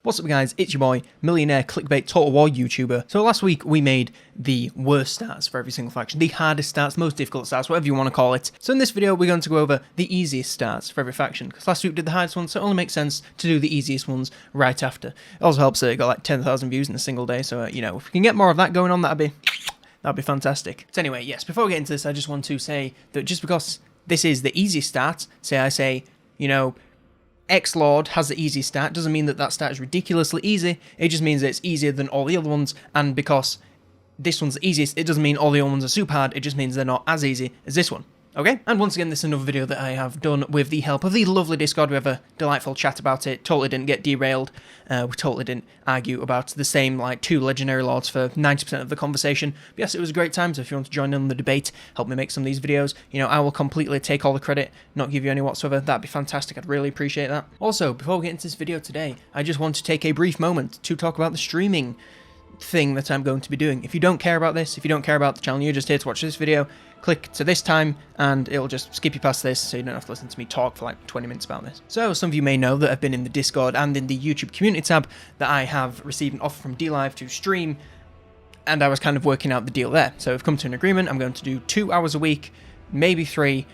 What's up guys, it's your boy, millionaire clickbait total war YouTuber. So last week we made the worst stats for every single faction, the hardest stats, most difficult stats, whatever you want to call it. So in this video we're going to go over the easiest stats for every faction, because last week we did the hardest ones, so it only makes sense to do the easiest ones right after. It also helps that it got like 10,000 views in a single day, so you know, if we can get more of that going on, that'd be fantastic. So anyway, yes, before we get into this, I just want to say that just because this is the easiest stat, I say, you know, X-Lord has the easiest stat, doesn't mean that that stat is ridiculously easy, it just means that it's easier than all the other ones, and because this one's the easiest, it doesn't mean all the other ones are super hard, it just means they're not as easy as this one. Okay? And once again, this is another video that I have done with the help of the lovely Discord. We have a delightful chat about it, totally didn't get derailed, we totally didn't argue about the same, like, two legendary lords for 90% of the conversation. But yes, it was a great time, so if you want to join in on the debate, help me make some of these videos, you know, I will completely take all the credit, not give you any whatsoever, that'd be fantastic, I'd really appreciate that. Also, before we get into this video today, I just want to take a brief moment to talk about the streaming thing that I'm going to be doing. If you don't care about this, if you don't care about the channel, you're just here to watch this video, click to this time and it'll just skip you past this so you don't have to listen to me talk for like 20 minutes about this. So some of you may know that I've been in the Discord and in the YouTube community tab that I have received an offer from DLive to stream, and I was kind of working out the deal there. So I've come to an agreement, I'm going to do 2 hours a week, maybe 3.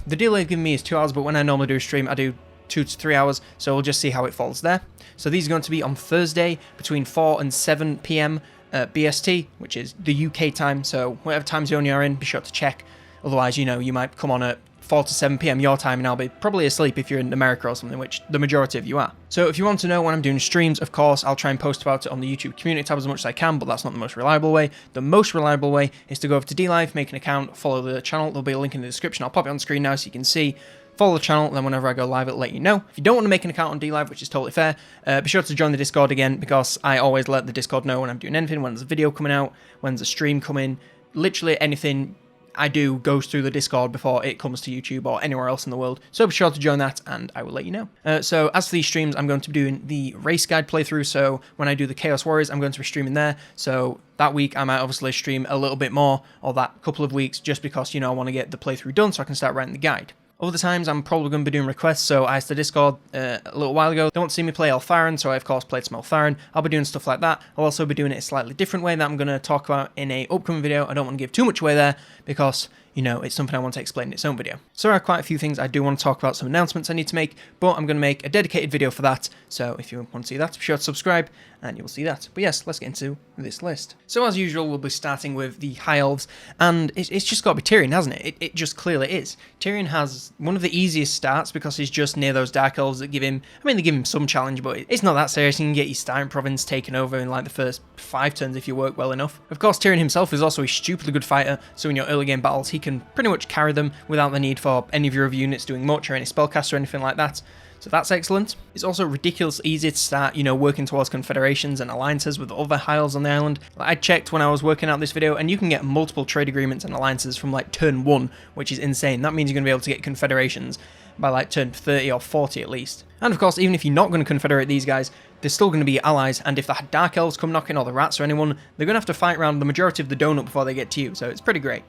The deal they've given me is 2 hours, but when I normally do a stream I do 2 to 3 hours, so we'll just see how it falls there. So these are going to be on Thursday between 4 and 7 PM BST, which is the UK time, so whatever time zone you're in, be sure to check. Otherwise, you know, you might come on at 4 to 7 PM your time and I'll be probably asleep if you're in America or something, which the majority of you are. So if you want to know when I'm doing streams, of course, I'll try and post about it on the YouTube community tab as much as I can, but that's not the most reliable way. The most reliable way is to go over to DLive, make an account, follow the channel. There'll be a link in the description. I'll pop it on screen now so you can see. Follow the channel, and then whenever I go live, it'll let you know. If you don't want to make an account on DLive, which is totally fair, be sure to join the Discord again, because I always let the Discord know when I'm doing anything, when there's a video coming out, when there's a stream coming. Literally anything I do goes through the Discord before it comes to YouTube or anywhere else in the world, so be sure to join that and I will let you know. So as for these streams, I'm going to be doing the race guide playthrough, so when I do the Chaos Warriors, I'm going to be streaming there, so that week I might obviously stream a little bit more, or that couple of weeks, just because, you know, I want to get the playthrough done so I can start writing the guide. Other times I'm probably going to be doing requests, so I asked the Discord a little while ago, they want to see me play Eltharin, so I of course played some Eltharin. I'll be doing stuff like that. I'll also be doing it a slightly different way that I'm going to talk about in a upcoming video. I don't want to give too much away there, because, you know, it's something I want to explain in its own video. So there are quite a few things I do want to talk about, some announcements I need to make, but I'm going to make a dedicated video for that, so if you want to see that, be sure to subscribe, and you'll see that. But yes, let's get into this list. So as usual, we'll be starting with the High Elves, and it's just got to be Tyrion, hasn't it? It just clearly is. Tyrion has one of the easiest starts, because he's just near those Dark Elves that give him, I mean, they give him some challenge, but it's not that serious. You can get your starting province taken over in like the first 5 turns if you work well enough. Of course, Tyrion himself is also a stupidly good fighter, so in your early game battles, he can pretty much carry them without the need for any of your other units doing much or any spellcasts or anything like that. So that's excellent. It's also ridiculously easy to start, you know, working towards confederations and alliances with other High Elves on the island. I checked when I was working out this video, and you can get multiple trade agreements and alliances from like turn 1, which is insane. That means you're going to be able to get confederations by like turn 30 or 40 at least. And of course, even if you're not going to confederate these guys, they're still going to be allies, and if the Dark Elves come knocking, or the Rats or anyone, they're going to have to fight around the majority of the donut before they get to you, so it's pretty great.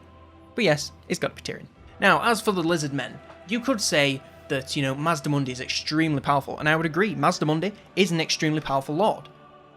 But yes, it's got to be Tyrion. Now, as for the Lizard Men, you could say that, you know, Mazdamundi is extremely powerful, and I would agree, Mazdamundi is an extremely powerful lord,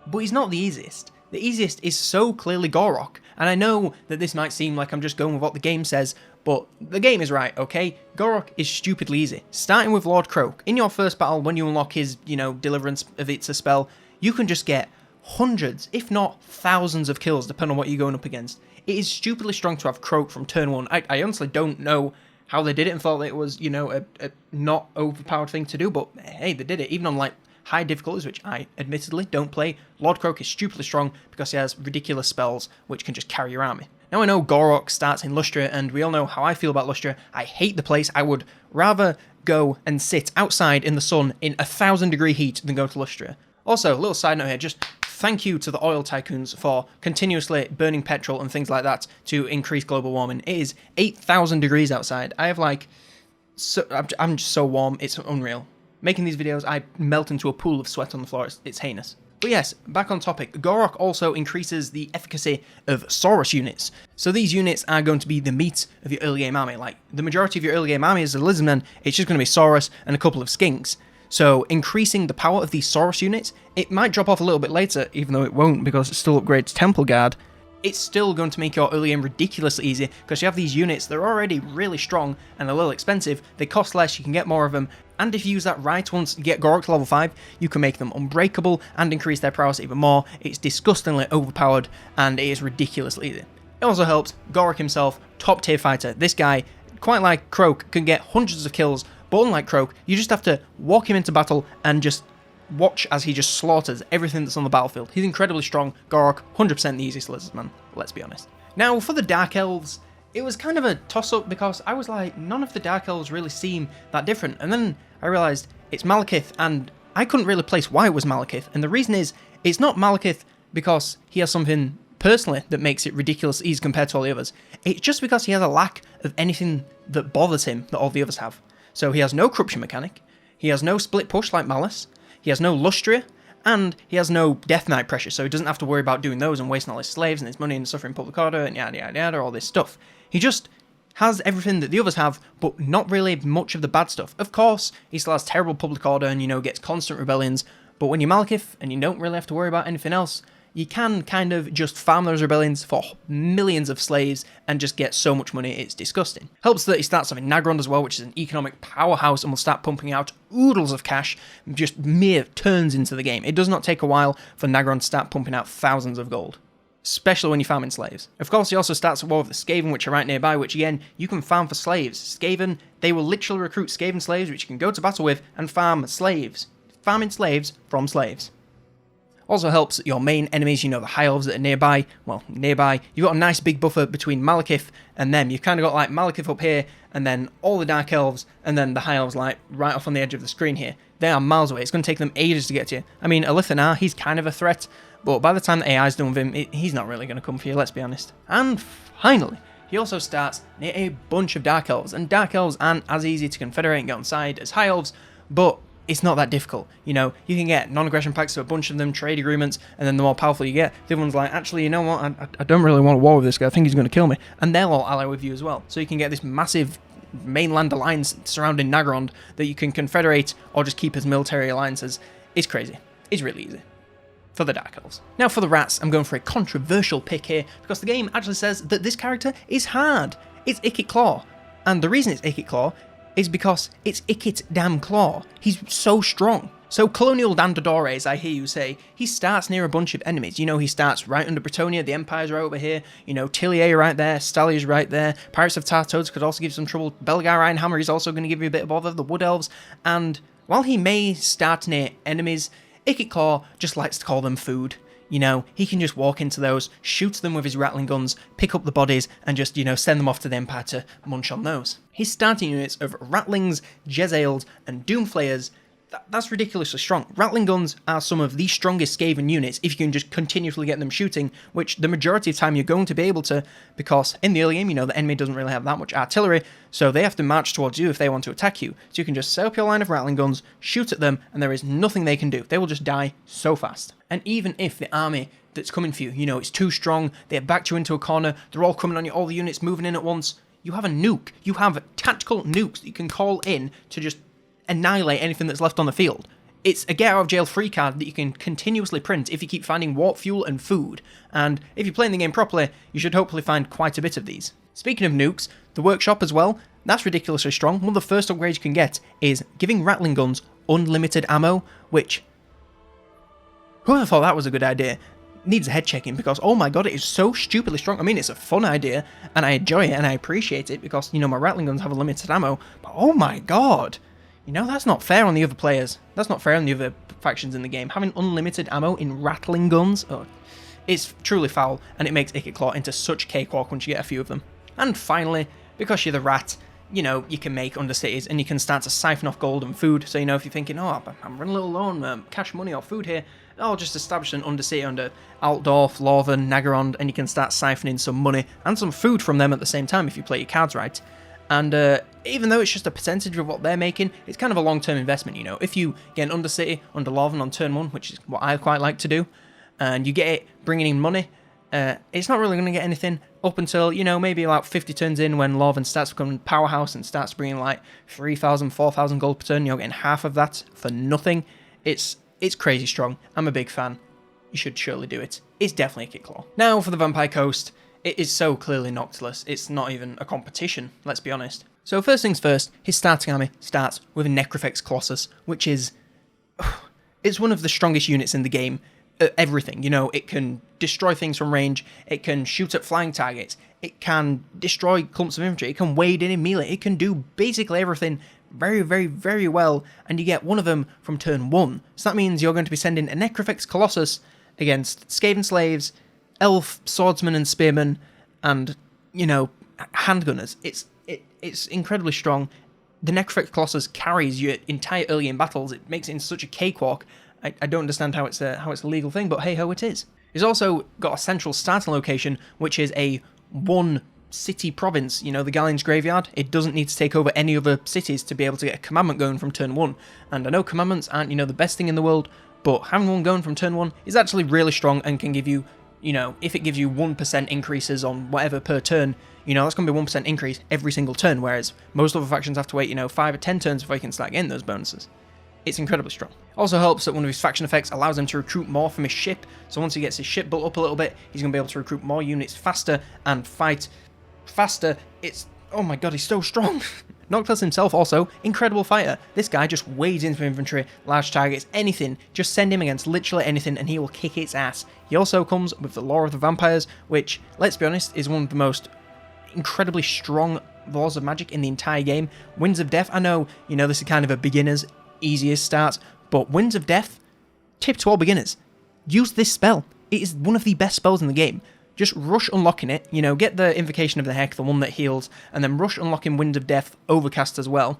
but he's not the easiest. The easiest is so clearly Gorok, and I know that this might seem like I'm just going with what the game says, but the game is right, okay? Gorok is stupidly easy. Starting with Lord Croak, in your first battle, when you unlock his, you know, Deliverance of It's a spell, you can just get hundreds, if not thousands of kills, depending on what you're going up against. It is stupidly strong to have Croak from turn 1. I honestly don't know how they did it and thought that it was, you know, a not overpowered thing to do, but hey, they did it. Even on like high difficulties, which I admittedly don't play, Lord Croak is stupidly strong because he has ridiculous spells which can just carry your army. Now I know Gorok starts in Lustria, and we all know how I feel about Lustria. I hate the place. I would rather go and sit outside in the sun in 1,000-degree heat than go to Lustria. Also, a little side note here, just thank you to the oil tycoons for continuously burning petrol and things like that to increase global warming. It is 8,000 degrees outside. I have like, I'm just so warm, it's unreal. Making these videos, I melt into a pool of sweat on the floor, it's heinous. But yes, back on topic, Gorok also increases the efficacy of Saurus units. So these units are going to be the meat of your early game army. Like, the majority of your early game army is the Lizardmen, it's just going to be Saurus and a couple of Skinks. So increasing the power of these Saurus units, it might drop off a little bit later, even though it won't because it still upgrades Temple Guard. It's still going to make your early game ridiculously easy because you have these units, they're already really strong and a little expensive, they cost less, you can get more of them, and if you use that right, once you get Gorok to level 5, you can make them unbreakable and increase their prowess even more. It's disgustingly overpowered and it is ridiculously easy. It also helps Gorok himself, top tier fighter. This guy, quite like Croak, can get hundreds of kills, but unlike Croak, you just have to walk him into battle and just watch as he just slaughters everything that's on the battlefield. He's incredibly strong. Gorok, 100% the easiest lizardman, let's be honest. Now, for the Dark Elves, it was kind of a toss-up because I was like, none of the Dark Elves really seem that different. And then I realised it's Malekith, and I couldn't really place why it was Malekith. And the reason is, it's not Malekith because he has something personally that makes it ridiculous easy compared to all the others. It's just because he has a lack of anything that bothers him that all the others have. So he has no corruption mechanic, he has no split push like Malice, he has no Lustria, and he has no Death Knight pressure, so he doesn't have to worry about doing those and wasting all his slaves and his money and suffering public order and yada yada yada, all this stuff. He just has everything that the others have, but not really much of the bad stuff. Of course, he still has terrible public order and, gets constant rebellions, but when you're Malekith and you don't really have to worry about anything else, you can kind of just farm those rebellions for millions of slaves and just get so much money, it's disgusting. Helps that he starts off in Nagrond as well, which is an economic powerhouse and will start pumping out oodles of cash, just mere turns into the game. It does not take a while for Nagrond to start pumping out thousands of gold, especially when you're farming slaves. Of course, he also starts at war with the Skaven, which are right nearby, which again, you can farm for slaves. Skaven, they will literally recruit Skaven slaves, which you can go to battle with and farm slaves. Farming slaves from slaves. Also helps that your main enemies, the High Elves that are nearby, you've got a nice big buffer between Malekith and them. You've kind of got like Malekith up here, and then all the Dark Elves, and then the High Elves like right off on the edge of the screen here. They are miles away. It's going to take them ages to get to you. I mean, Elithanar, he's kind of a threat, but by the time the AI's done with him, he's not really going to come for you, let's be honest. And finally, he also starts near a bunch of Dark Elves, and Dark Elves aren't as easy to confederate and get on side as High Elves, but it's not that difficult. You can get non-aggression pacts to a bunch of them, trade agreements, and then the more powerful you get, the other one's like, actually, you know what, I don't really want to war with this guy, I think he's going to kill me. And they'll all ally with you as well. So you can get this massive mainland alliance surrounding Nagrond that you can confederate or just keep as military alliances. It's crazy. It's really easy. For the Dark Elves. Now for the Rats, I'm going for a controversial pick here, because the game actually says that this character is hard. It's Ikit Claw. And the reason it's Ikit Claw is because it's Ikit Damn Claw. He's so strong. So Colonel I hear you say, he starts near a bunch of enemies. He starts right under Bretonia, the Empire's right over here, Tillier right there, Stalia's right there, Pirates of Tartodes could also give some trouble, Belgar Ironhammer is also going to give you a bit of bother, the Wood Elves, and while he may start near enemies, Ikit Claw just likes to call them food. He can just walk into those, shoot them with his rattling guns, pick up the bodies, and just, send them off to the Empire to munch on those. His starting units of Rattlings, Jezzails, and Doomflayers, that's ridiculously strong. Rattling guns are some of the strongest Skaven units if you can just continuously get them shooting, which the majority of the time you're going to be able to, because in the early game, the enemy doesn't really have that much artillery, so they have to march towards you if they want to attack you. So you can just set up your line of rattling guns, shoot at them, and there is nothing they can do. They will just die so fast. And even if the army that's coming for you, it's too strong, they've backed you into a corner, they're all coming on you, all the units moving in at once, you have a nuke. You have tactical nukes that you can call in to just annihilate anything that's left on the field. It's a get out of jail free card that you can continuously print if you keep finding warp fuel and food, and if you're playing the game properly, you should hopefully find quite a bit of these. Speaking of nukes, the workshop as well, that's ridiculously strong. One of the first upgrades you can get is giving rattling guns unlimited ammo, which, whoever thought that was a good idea needs a head checking, because oh my god, it is so stupidly strong. I mean, it's a fun idea, and I enjoy it, and I appreciate it, because, my rattling guns have a limited ammo, but oh my god, that's not fair on the other players. That's not fair on the other factions in the game. Having unlimited ammo in rattling guns, it's truly foul, and it makes Ikit Claw into such cakewalk once you get a few of them. And finally, because you're the rat, you can make undercities, and you can start to siphon off gold and food. So, if you're thinking, oh, I'm running a little low on cash money or food here, I'll just establish an undercity under Altdorf, Lorven, Nagarond, and you can start siphoning some money and some food from them at the same time if you play your cards right. And even though it's just a percentage of what they're making, it's kind of a long-term investment, If you get an undercity under Lorven on turn 1, which is what I quite like to do, and you get it bringing in money, it's not really going to get anything up until, you know, maybe about 50 turns in when Lorven starts becoming powerhouse and starts bringing like 3,000, 4,000 gold per turn. You're getting half of that for nothing. It's crazy strong. I'm a big fan. You should surely do it. It's definitely a kick claw. Now for the Vampire Coast. It is so clearly Noctilus. It's not even a competition, let's be honest. So first things first, his starting army starts with a Necrofex Colossus, which is... it's one of the strongest units in the game. Everything, you know, it can destroy things from range, it can shoot at flying targets, it can destroy clumps of infantry, it can wade in melee, it can do basically everything very, very, very well, and you get one of them from turn 1. So that means you're going to be sending a Necrofex Colossus against Skaven Slaves, Elf, Swordsmen and Spearmen, and, you know, Handgunners. It's incredibly strong. The Necrofex Colossus carries your entire early game battles, it makes it in such a cakewalk. I don't understand how it's a legal thing, but hey ho, it is. It's also got a central starting location, which is a one city province, you know, the Galleon's Graveyard. It doesn't need to take over any other cities to be able to get a commandment going from turn 1. And I know commandments aren't, you know, the best thing in the world, but having one going from turn 1 is actually really strong and can give you, you know, if it gives you 1% increases on whatever per turn, you know, that's going to be 1% increase every single turn, whereas most other factions have to wait, you know, 5 or 10 turns before you can start getting those bonuses. It's incredibly strong. Also helps that one of his faction effects allows him to recruit more from his ship, so once he gets his ship built up a little bit, he's going to be able to recruit more units faster and fight faster. It's... oh my god, he's so strong! Noctilus himself also, incredible fighter. This guy just wades into infantry, large targets, anything. Just send him against literally anything and he will kick its ass. He also comes with the Law of the Vampires, which, let's be honest, is one of the most incredibly strong laws of magic in the entire game. Winds of Death, I know, you know, this is kind of a beginner's easiest start, but Winds of Death, tip to all beginners, use this spell. It is one of the best spells in the game. Just rush unlocking it, you know, get the Invocation of the Heck, the one that heals, and then rush unlocking Wind of Death Overcast as well.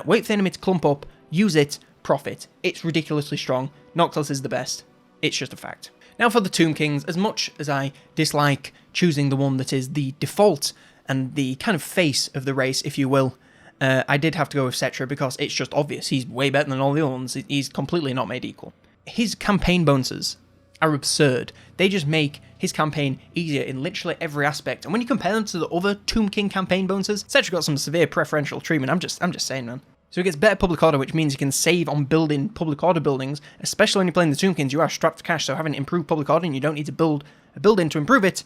Wait for the enemy to clump up, use it, profit. It's ridiculously strong. Noctilus is the best. It's just a fact. Now for the Tomb Kings, as much as I dislike choosing the one that is the default and the kind of face of the race, if you will, I did have to go with Cetra because it's just obvious. He's way better than all the other ones. He's completely not made equal. His campaign bonuses are absurd. They just make his campaign easier in literally every aspect. And when you compare them to the other Tomb King campaign bonuses, Cetra got some severe preferential treatment. I'm just saying, man. So he gets better public order, which means you can save on building public order buildings, especially when you're playing the Tomb Kings. You are strapped for cash, so having improved public order and you don't need to build a building to improve it,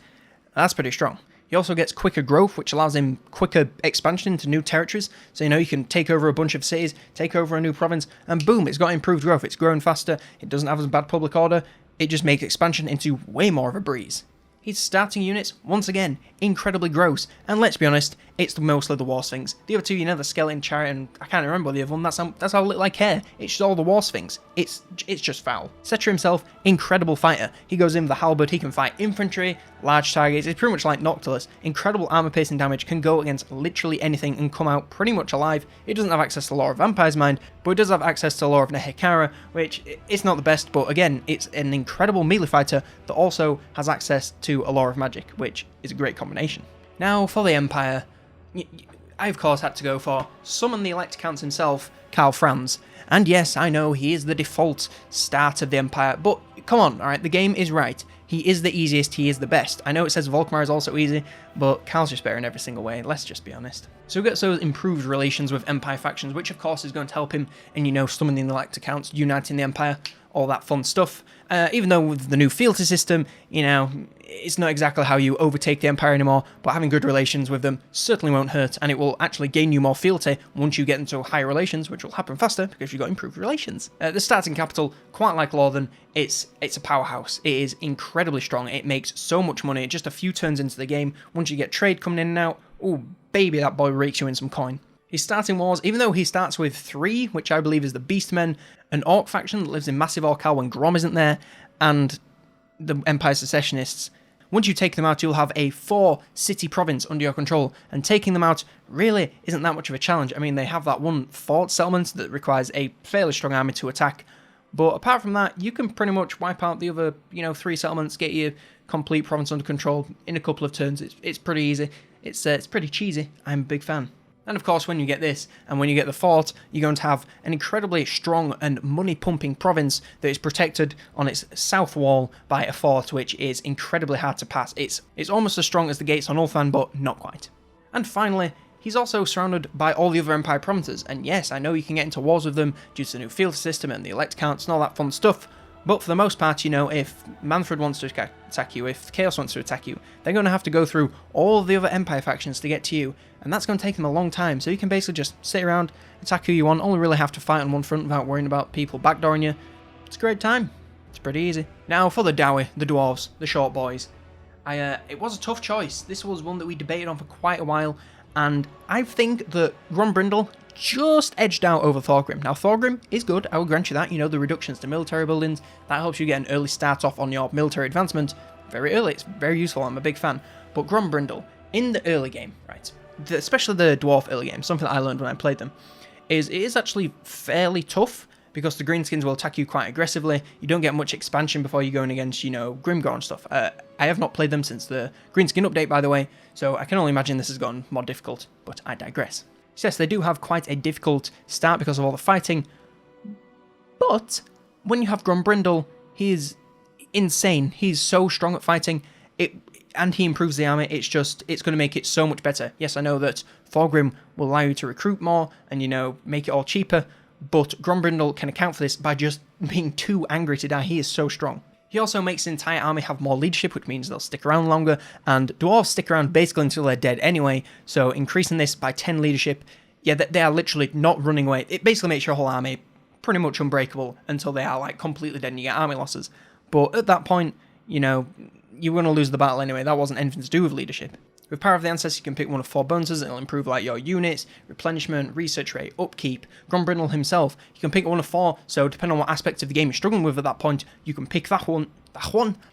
that's pretty strong. He also gets quicker growth, which allows him quicker expansion into new territories. So, you know, you can take over a bunch of cities, take over a new province, and boom, it's got improved growth. It's growing faster, it doesn't have as bad public order, it just makes expansion into way more of a breeze. His starting units, once again, incredibly gross, and let's be honest, it's mostly the War Sphinx. The other two, you know, the Skeleton Chariot, and I can't remember the other one, that's how little I care. It's just all the War Sphinx. It's just foul. Cetra himself, incredible fighter. He goes in with the halberd, he can fight infantry, large targets, it's pretty much like Noctilus. Incredible armor-piercing damage, can go against literally anything and come out pretty much alive. It doesn't have access to the Law of Vampires, mind, but it does have access to the Law of Nehekara, which it's not the best, but again, it's an incredible melee fighter that also has access to a Law of Magic, which is a great combination. Now, for the Empire, I of course had to go for Summon the Elect Count himself, Karl Franz. And yes, I know he is the default start of the Empire, but come on, alright, the game is right. He is the easiest, he is the best. I know it says Volkmar is also easy, but Karl's just better in every single way, let's just be honest. So we get those improved relations with Empire factions, which of course is going to help him in, you know, summoning the Elect Accounts, uniting the Empire, all that fun stuff. Even though with the new fealty system, you know, it's not exactly how you overtake the Empire anymore, but having good relations with them certainly won't hurt, and it will actually gain you more fealty once you get into higher relations, which will happen faster because you've got improved relations. The starting capital, quite like Lorthen, it's a powerhouse. It is incredibly strong. It makes so much money just a few turns into the game. Once you get trade coming in and out, oh baby, that boy rakes you in some coin. His starting wars, even though he starts with 3, which I believe is the Beastmen, an Orc faction that lives in Massive Orcal when Grom isn't there, and the Empire Secessionists. Once you take them out, you'll have a 4-city province under your control, and taking them out really isn't that much of a challenge. I mean, they have that one fort settlement that requires a fairly strong army to attack, but apart from that, you can pretty much wipe out the other, you know, 3 settlements, get your complete province under control in a couple of turns. It's pretty easy. It's pretty cheesy. I'm a big fan. And of course, when you get this, and when you get the fort, you're going to have an incredibly strong and money-pumping province that is protected on its south wall by a fort which is incredibly hard to pass. It's almost as strong as the gates on Ulthan, but not quite. And finally, he's also surrounded by all the other Empire provinces, and yes, I know you can get into wars with them due to the new field system and the elect counts and all that fun stuff, but for the most part, you know, if Manfred wants to attack you, if Chaos wants to attack you, they're going to have to go through all the other Empire factions to get to you, and that's going to take them a long time, so you can basically just sit around, attack who you want, only really have to fight on one front without worrying about people backdooring you. It's a great time. It's pretty easy. Now for the Dowie, the Dwarves, the short boys. It was a tough choice. This was one that we debated on for quite a while, and I think that Grombrindle just edged out over Thorgrim. Now, Thorgrim is good, I will grant you that. You know, the reductions to military buildings, that helps you get an early start off on your military advancement very early. It's very useful, I'm a big fan. But Grombrindle, in the early game, right, especially the Dwarf early game, something that I learned when I played them, is it is actually fairly tough, because the Greenskins will attack you quite aggressively. You don't get much expansion before you're going against, you know, Grimgor and stuff. I have not played them since the Greenskin update, by the way, so I can only imagine this has gotten more difficult, but I digress. Yes, they do have quite a difficult start because of all the fighting, but when you have Grombrindle, he is insane. He's so strong at fighting, and he improves the army. It's going to make it so much better. Yes, I know that Thorgrim will allow you to recruit more and, you know, make it all cheaper, but Grombrindle can account for this by just being too angry to die. He is so strong. He also makes the entire army have more leadership, which means they'll stick around longer, and Dwarves stick around basically until they're dead anyway, so increasing this by 10 leadership, yeah, they are literally not running away. It basically makes your whole army pretty much unbreakable until they are, like, completely dead and you get army losses. But at that point, you know, you're going to lose the battle anyway. That wasn't anything to do with leadership. With Power of the Ancestors, you can pick one of 4 bonuses. It'll improve, like, your units, replenishment, research rate, upkeep. Grombrindle himself, you can pick one of 4, so depending on what aspect of the game you're struggling with at that point, you can pick that one.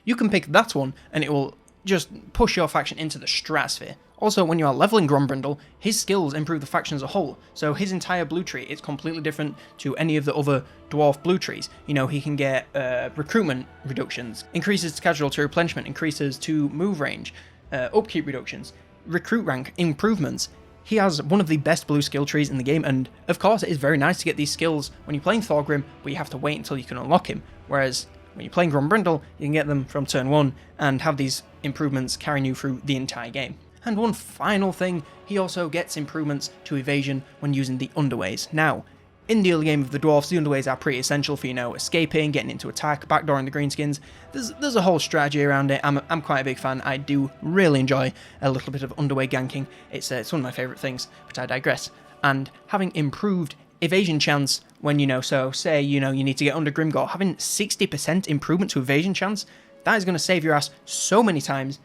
You can pick that one, and it will just push your faction into the stratosphere. Also, when you are leveling Grombrindle, his skills improve the faction as a whole, so his entire blue tree is completely different to any of the other dwarf blue trees. You know, he can get recruitment reductions, increases to casualty replenishment, increases to move range, upkeep reductions, recruit rank improvements. He has one of the best blue skill trees in the game, and of course it is very nice to get these skills when you're playing Thorgrim, but you have to wait until you can unlock him, whereas when you're playing Grombrindle, you can get them from turn 1 and have these improvements carrying you through the entire game. And one final thing, he also gets improvements to evasion when using the underways. Now, in the early game of the Dwarfs, the underways are pretty essential for, you know, escaping, getting into attack, backdooring the Greenskins. There's a whole strategy around it. I'm quite a big fan. I do really enjoy a little bit of underway ganking. It's one of my favourite things, but I digress. And having improved evasion chance when, you know, so say, you know, you need to get under Grimgor, having 60% improvement to evasion chance, that is going to save your ass so many times.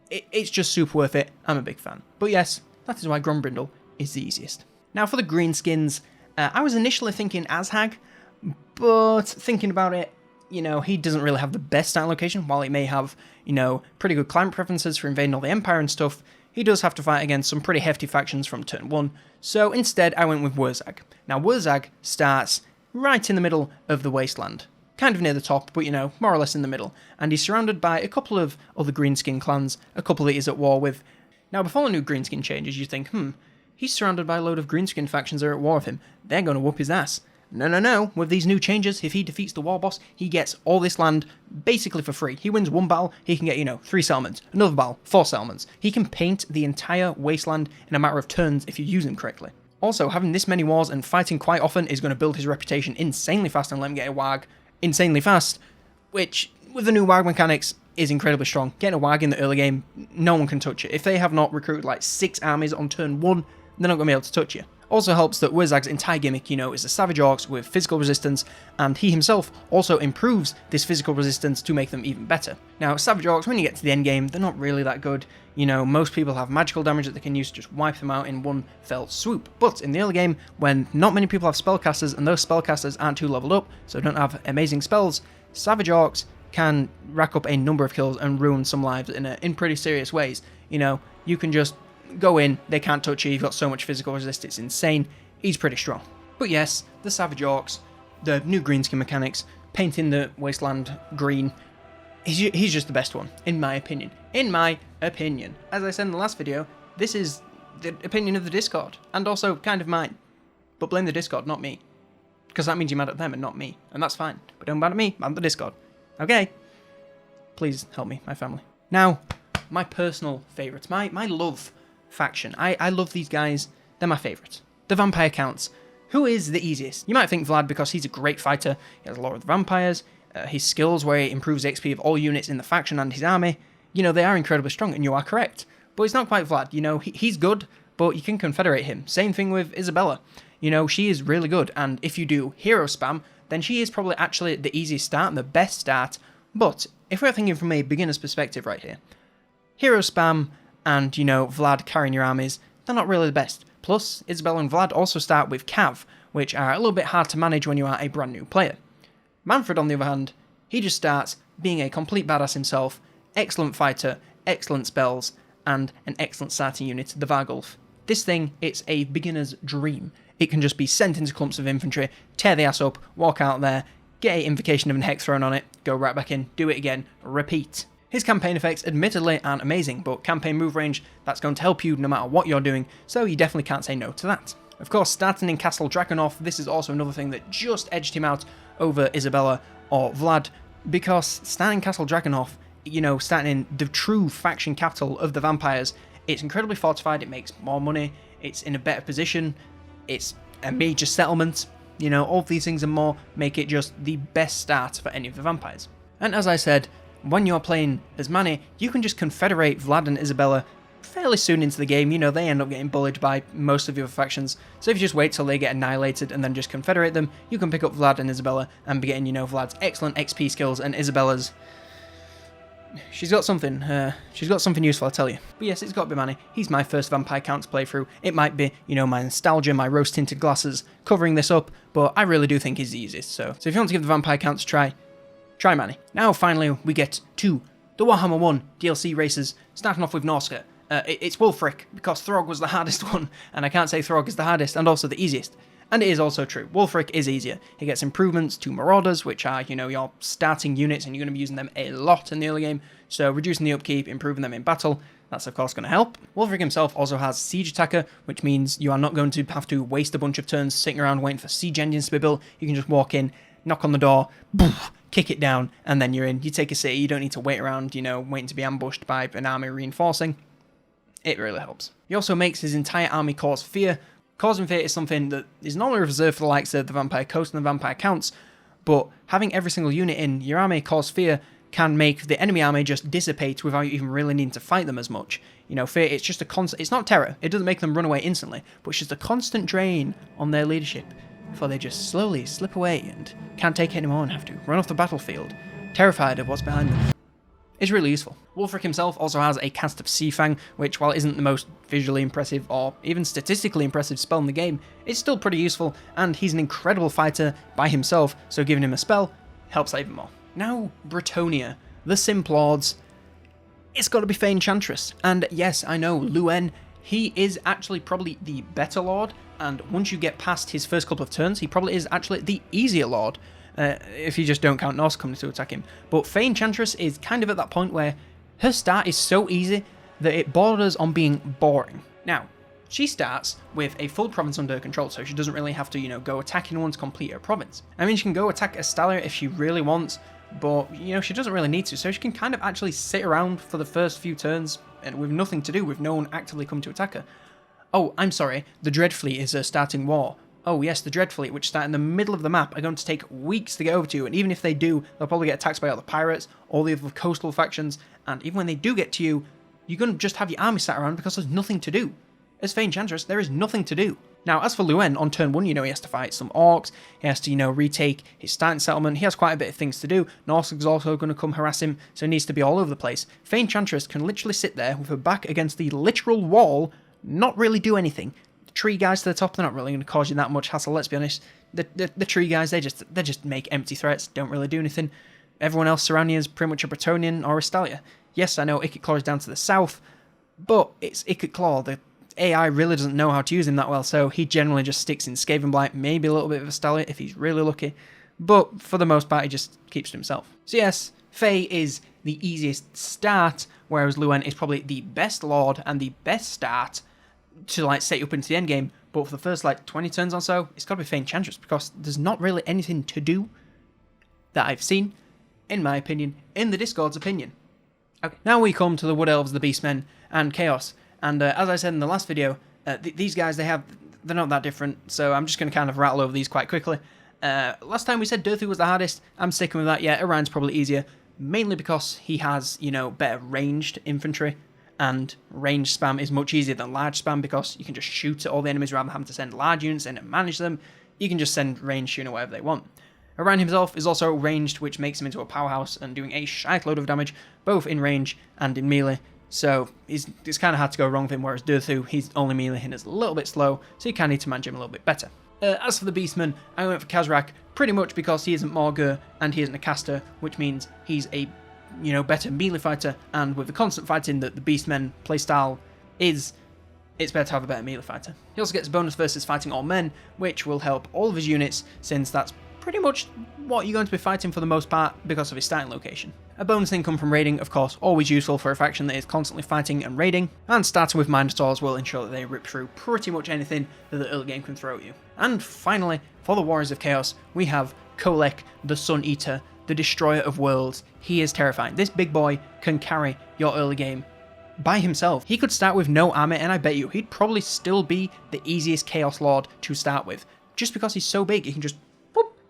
It's just super worth it. I'm a big fan. But yes, that is why Grombrindle is the easiest. Now for the Greenskins, I was initially thinking Azhag, but thinking about it, you know, he doesn't really have the best start location. While he may have, you know, pretty good climate preferences for invading all the Empire and stuff, he does have to fight against some pretty hefty factions from turn 1. So instead, I went with Wurzag. Now Wurzag starts right in the middle of the wasteland. Kind of near the top, but, you know, more or less in the middle. And he's surrounded by a couple of other Greenskin clans, a couple that he's at war with. Now, before the new Greenskin changes, you think, he's surrounded by a load of Greenskin factions that are at war with him. They're going to whoop his ass. No. With these new changes, if he defeats the war boss, he gets all this land basically for free. He wins one battle, he can get, you know, 3 settlements. Another battle, 4 settlements. He can paint the entire wasteland in a matter of turns if you use him correctly. Also, having this many wars and fighting quite often is going to build his reputation insanely fast and let him get a WAG insanely fast, which, with the new WAG mechanics, is incredibly strong. Getting a WAG in the early game, no one can touch it. If they have not recruited like 6 armies on turn 1, they're not going to be able to touch you. Also helps that Wurzag's entire gimmick, you know, is the Savage Orcs with physical resistance, and he himself also improves this physical resistance to make them even better. Now, Savage Orcs, when you get to the end game, they're not really that good. You know, most people have magical damage that they can use to just wipe them out in one fell swoop. But in the early game, when not many people have spellcasters, and those spellcasters aren't too leveled up, so don't have amazing spells, Savage Orcs can rack up a number of kills and ruin some lives in pretty serious ways. You know, you can just go in, they can't touch you, you've got so much physical resist, it's insane. He's pretty strong. But yes, the Savage Orcs, the new greenskin mechanics, painting the wasteland green, he's just the best one, in my opinion. In my opinion. As I said in the last video, this is the opinion of the Discord, and also kind of mine. But blame the Discord, not me. Because that means you're mad at them and not me, and that's fine. But don't mad at me, mad at the Discord. Okay? Please help me, my family. Now, my personal favourites, my love faction. I love these guys, they're my favourites. The Vampire Counts. Who is the easiest? You might think Vlad because he's a great fighter, he has a lot of the vampires, his skills where he improves the XP of all units in the faction and his army, you know, they are incredibly strong, and you are correct. But it's not quite Vlad, you know, he's good, but you can confederate him. Same thing with Isabella. You know, she is really good, and if you do hero spam, then she is probably actually the easiest start and the best start. But if we're thinking from a beginner's perspective right here, hero spam and, you know, Vlad carrying your armies, they're not really the best. Plus, Isabella and Vlad also start with Cav, which are a little bit hard to manage when you are a brand new player. Manfred, on the other hand, he just starts being a complete badass himself, excellent fighter, excellent spells, and an excellent starting unit, the Vargulf. This thing, it's a beginner's dream. It can just be sent into clumps of infantry, tear the ass up, walk out there, get an invocation of an hex thrown on it, go right back in, do it again, repeat. His campaign effects admittedly aren't amazing, but campaign move range, that's going to help you no matter what you're doing, so you definitely can't say no to that. Of course, starting in Castle Drakenhof, this is also another thing that just edged him out over Isabella or Vlad, because starting Castle Drakenhof, you know, starting in the true faction capital of the vampires, it's incredibly fortified, it makes more money, it's in a better position, it's a major settlement, you know, all of these things and more make it just the best start for any of the vampires. And as I said, when you're playing as Manny, you can just confederate Vlad and Isabella fairly soon into the game. You know, they end up getting bullied by most of the other factions, so if you just wait till they get annihilated and then just confederate them, you can pick up Vlad and Isabella and be getting, you know, Vlad's excellent XP skills and Isabella's... She's got something useful, I'll tell you. But yes, it's got to be Manny. He's my first Vampire Counts playthrough. It might be, you know, my nostalgia, my rose-tinted glasses covering this up, but I really do think he's the easiest. So if you want to give the Vampire Counts a try, try Manny. Now, finally, we get to the Warhammer 1 DLC races, starting off with Norska. It's Wulfric, because Throg was the hardest one, and I can't say Throg is the hardest, and also the easiest. And it is also true. Wulfric is easier. He gets improvements to Marauders, which are, you know, your starting units, and you're going to be using them a lot in the early game. So reducing the upkeep, improving them in battle, that's of course going to help. Wulfric himself also has Siege Attacker, which means you are not going to have to waste a bunch of turns sitting around waiting for siege engines to be built. You can just walk in, knock on the door, boof, kick it down, and then you're in. You take a city, you don't need to wait around, you know, waiting to be ambushed by an army reinforcing. It really helps. He also makes his entire army cause fear. Causing fear is something that is normally reserved for the likes of the Vampire Coast and the Vampire Counts, but having every single unit in your army cause fear can make the enemy army just dissipate without you even really needing to fight them as much. You know, fear, it's just a constant, it's not terror, it doesn't make them run away instantly, but it's just a constant drain on their leadership before they just slowly slip away and can't take it anymore and have to run off the battlefield, terrified of what's behind them. It's really useful. Wulfric himself also has a cast of Seafang, which, while it isn't the most visually impressive or even statistically impressive spell in the game, it's still pretty useful, and he's an incredible fighter by himself, so giving him a spell helps even more. Now, Bretonnia, the Simp Lords, it's got to be Fey Enchantress, and yes, I know, Luen, he is actually probably the better Lord, and once you get past his first couple of turns, he probably is actually the easier Lord. If you just don't count Norse coming to attack him. But Fey Enchantress is kind of at that point where her start is so easy that it borders on being boring. Now, she starts with a full province under her control, so she doesn't really have to, you know, go attacking one to complete her province. I mean, she can go attack Estalia if she really wants, but, you know, she doesn't really need to, so she can kind of actually sit around for the first few turns and with nothing to do, with no one actively coming to attack her. Oh, I'm sorry, the Dreadfleet is her starting war. Oh yes, the Dreadfleet, which start in the middle of the map, are going to take weeks to get over to you, and even if they do, they'll probably get attacked by all the pirates, all the other coastal factions, and even when they do get to you, you're going to just have your army sat around because there's nothing to do. As Fey Enchantress, there is nothing to do. Now, as for Luen, on turn 1, you know, he has to fight some orcs, he has to, you know, retake his starting settlement, he has quite a bit of things to do. Norsuk is also going to come harass him, so he needs to be all over the place. Fey Enchantress can literally sit there with her back against the literal wall, not really do anything. Tree guys to the top, they're not really going to cause you that much hassle, let's be honest. The tree guys, they just make empty threats, don't really do anything. Everyone else surrounding you is pretty much a Bretonnian or a Estalia. Yes, I know Ikit Claw is down to the south, but it's Ikit Claw. The AI really doesn't know how to use him that well, so he generally just sticks in Skaven Blight, maybe a little bit of Estalia if he's really lucky, but for the most part he just keeps to himself. So yes, Fey is the easiest start, whereas Luen is probably the best Lord and the best start. to like set you up into the end game, but for the first like 20 turns or so, it's got to be Fey Enchantress, because there's not really anything to do that I've seen, in my opinion, in the Discord's opinion. Okay, now we come to the Wood Elves, the Beastmen, and Chaos. And as I said in the last video, these guys, they're not that different, so I'm just going to kind of rattle over these quite quickly. Last time we said Durthu was the hardest. I'm sticking with that. Yeah, Orion's probably easier, mainly because he has, you know, better ranged infantry, and range spam is much easier than large spam because you can just shoot at all the enemies rather than having to send large units in and manage them. You can just send ranged unit wherever they want. Orion himself is also ranged, which makes him into a powerhouse and doing a shite load of damage, both in range and in melee. So it's kind of hard to go wrong with him, whereas Durthu, he's only melee and is a little bit slow, so you kind of need to manage him a little bit better. As for the Beastman, I went for Kazrak pretty much because he isn't Morgur and he isn't a caster, which means he's a, you know, better melee fighter, and with the constant fighting that the Beastmen playstyle is, it's better to have a better melee fighter. He also gets a bonus versus fighting all men, which will help all of his units, since that's pretty much what you're going to be fighting for the most part because of his starting location. A bonus income from raiding, of course, always useful for a faction that is constantly fighting and raiding, and starting with Minotaurs will ensure that they rip through pretty much anything that the early game can throw at you. And finally, for the Warriors of Chaos, we have Kolek, the Sun Eater, the Destroyer of Worlds. He is terrifying. This big boy can carry your early game by himself. He could start with no armor, and I bet you he'd probably still be the easiest Chaos Lord to start with, just because he's so big. He can just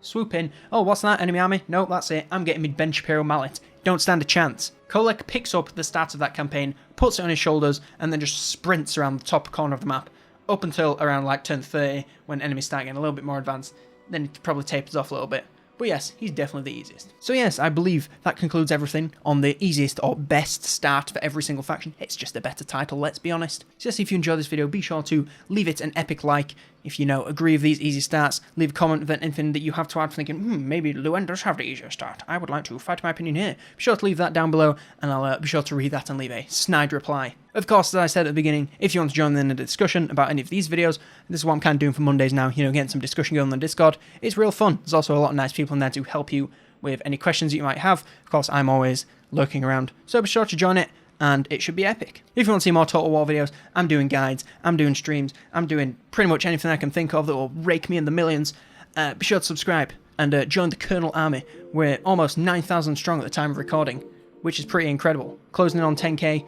swoop in. Oh, what's that? Enemy army? No, that's it. I'm getting my Ben Shapiro mallet. Don't stand a chance. Kolek picks up the start of that campaign, puts it on his shoulders, and then just sprints around the top corner of the map, up until around like turn 30, when enemies start getting a little bit more advanced. Then it probably tapers off a little bit. But yes, he's definitely the easiest. So yes, I believe that concludes everything on the easiest or best start for every single faction. It's just a better title, let's be honest. So yes, if you enjoyed this video, be sure to leave it an epic like. If you know, agree with these easy starts, leave a comment with anything that you have to add, thinking, maybe Luen does have the easier start. I would like to fight my opinion here. Be sure to leave that down below, and I'll be sure to read that and leave a snide reply. Of course, as I said at the beginning, if you want to join in a discussion about any of these videos, this is what I'm kind of doing for Mondays now, you know, getting some discussion going on Discord. It's real fun. There's also a lot of nice people in there to help you with any questions that you might have. Of course, I'm always lurking around, so be sure to join it, and it should be epic. If you want to see more Total War videos, I'm doing guides, I'm doing streams, I'm doing pretty much anything I can think of that will rake me in the millions. Be sure to subscribe and join the Colonel Army. We're almost 9,000 strong at the time of recording, which is pretty incredible. Closing in on 10k,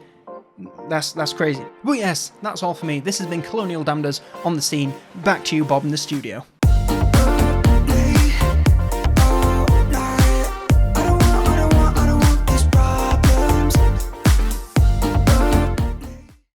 that's crazy. But yes, that's all for me. This has been Colonial Damneders on the scene. Back to you, Bob, in the studio.